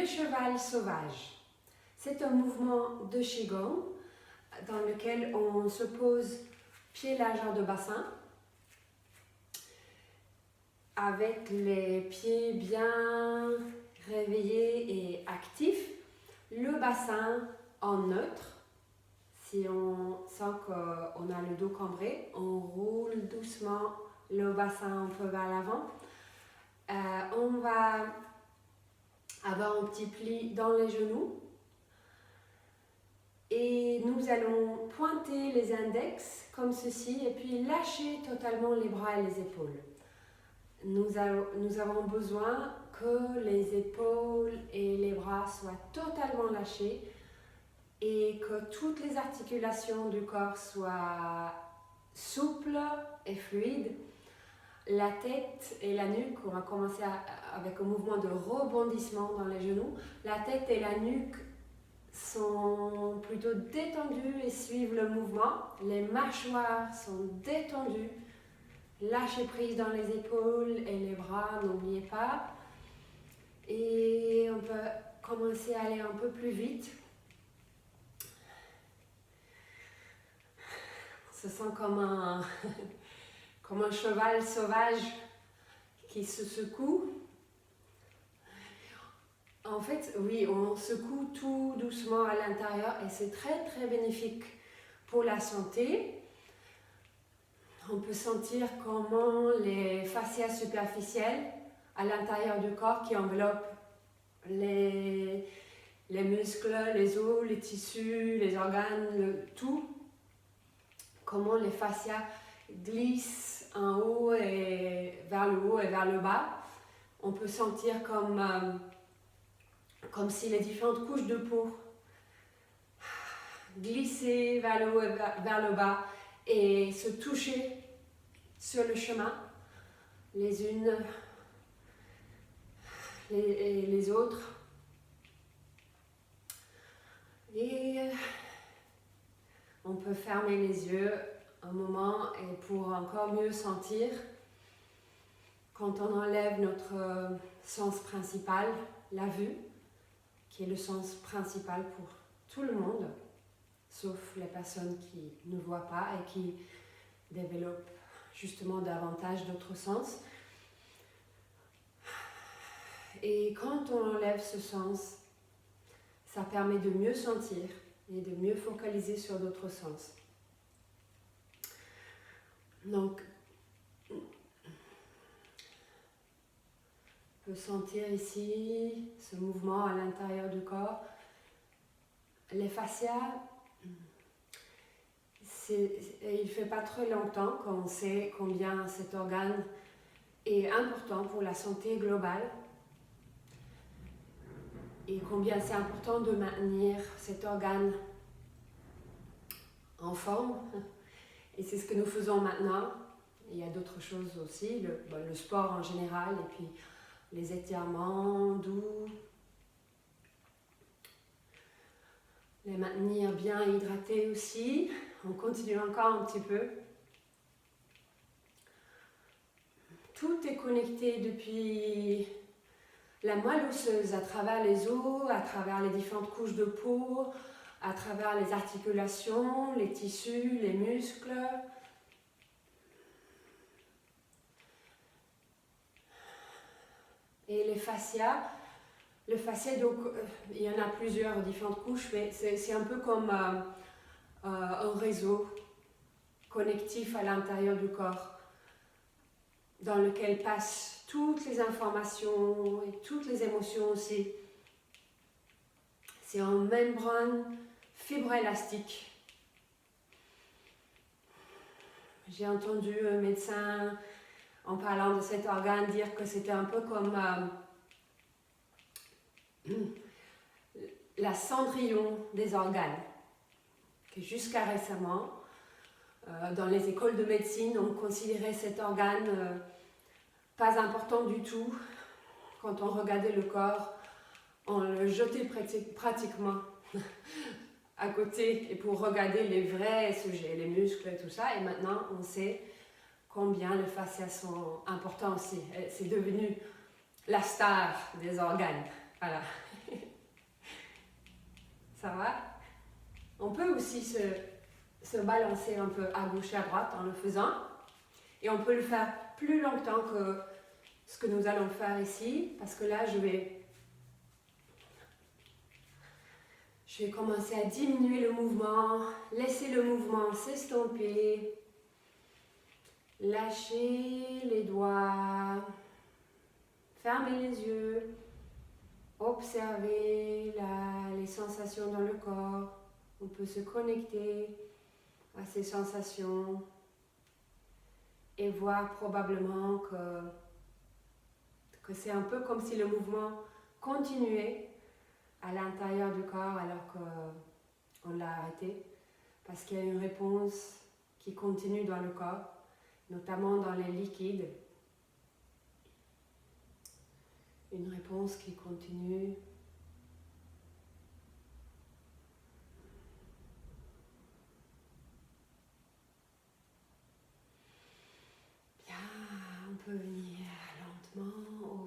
cheval sauvage. C'est un mouvement de Qigong dans lequel on se pose pieds largeur de bassin avec les pieds bien réveillés et actifs, le bassin en neutre. Si on sent qu'on a le dos cambré, on roule doucement le bassin un peu vers l'avant. On va avoir un petit pli dans les genoux et nous allons pointer les index comme ceci et puis lâcher totalement les bras et les épaules. Nous avons besoin que les épaules et les bras soient totalement lâchés et que toutes les articulations du corps soient souples et fluides. La tête et la nuque, on va commencer avec un mouvement de rebondissement dans les genoux. La tête et la nuque sont plutôt détendues et suivent le mouvement. Les mâchoires sont détendues. Lâchez prise dans les épaules et les bras, n'oubliez pas. Et on peut commencer à aller un peu plus vite. On se sent comme un cheval sauvage qui se secoue. En fait, oui, on secoue tout doucement à l'intérieur et c'est très très bénéfique pour la santé. On peut sentir comment les fascias superficielles à l'intérieur du corps qui enveloppent les muscles, les os, les tissus, les organes, tout, comment les fascias glissent en haut et vers le bas. On peut sentir comme si les différentes couches de peau glissaient vers le haut et vers le bas et se toucher sur le chemin, les unes et les autres. Et on peut fermer les yeux un moment et pour encore mieux sentir, quand on enlève notre sens principal, la vue, qui est le sens principal pour tout le monde, sauf les personnes qui ne voient pas et qui développent justement davantage d'autres sens. Et quand on enlève ce sens, ça permet de mieux sentir et de mieux focaliser sur d'autres sens. Donc, on peut sentir ici ce mouvement à l'intérieur du corps. Les fascias, il ne fait pas très longtemps qu'on sait combien cet organe est important pour la santé globale et combien c'est important de maintenir cet organe en forme. Et c'est ce que nous faisons maintenant. Il y a d'autres choses aussi, le sport en général et puis les étirements doux. Les maintenir bien hydratés aussi. On continue encore un petit peu. Tout est connecté depuis la moelle osseuse, à travers les os, à travers les différentes couches de peau, à travers les articulations, les tissus, les muscles. Et les fascias, le fascia, donc, il y en a plusieurs différentes couches, mais c'est un peu comme un réseau connectif à l'intérieur du corps, dans lequel passent toutes les informations et toutes les émotions aussi. C'est en membrane fibroélastique. J'ai entendu un médecin, en parlant de cet organe, dire que c'était un peu comme la cendrillon des organes. Que jusqu'à récemment, dans les écoles de médecine, on considérait cet organe pas important du tout. Quand on regardait le corps, on le jetait pratiquement à côté et pour regarder les vrais sujets, les muscles et tout ça. Et maintenant, on sait combien les fascias sont importants aussi. C'est devenu la star des organes. Voilà. Ça va? On peut aussi se balancer un peu à gauche et à droite en le faisant. Et on peut le faire plus longtemps que ce que nous allons faire ici. Parce que là, je vais commencer à diminuer le mouvement. Laisser le mouvement s'estomper. Lâchez les doigts. Fermez les yeux. Observez les sensations dans le corps. On peut se connecter à ces sensations et voir probablement que c'est un peu comme si le mouvement continuait à l'intérieur du corps alors qu'on l'a arrêté, parce qu'il y a une réponse qui continue dans le corps, notamment dans les liquides. Une réponse qui continue. Bien, on peut venir lentement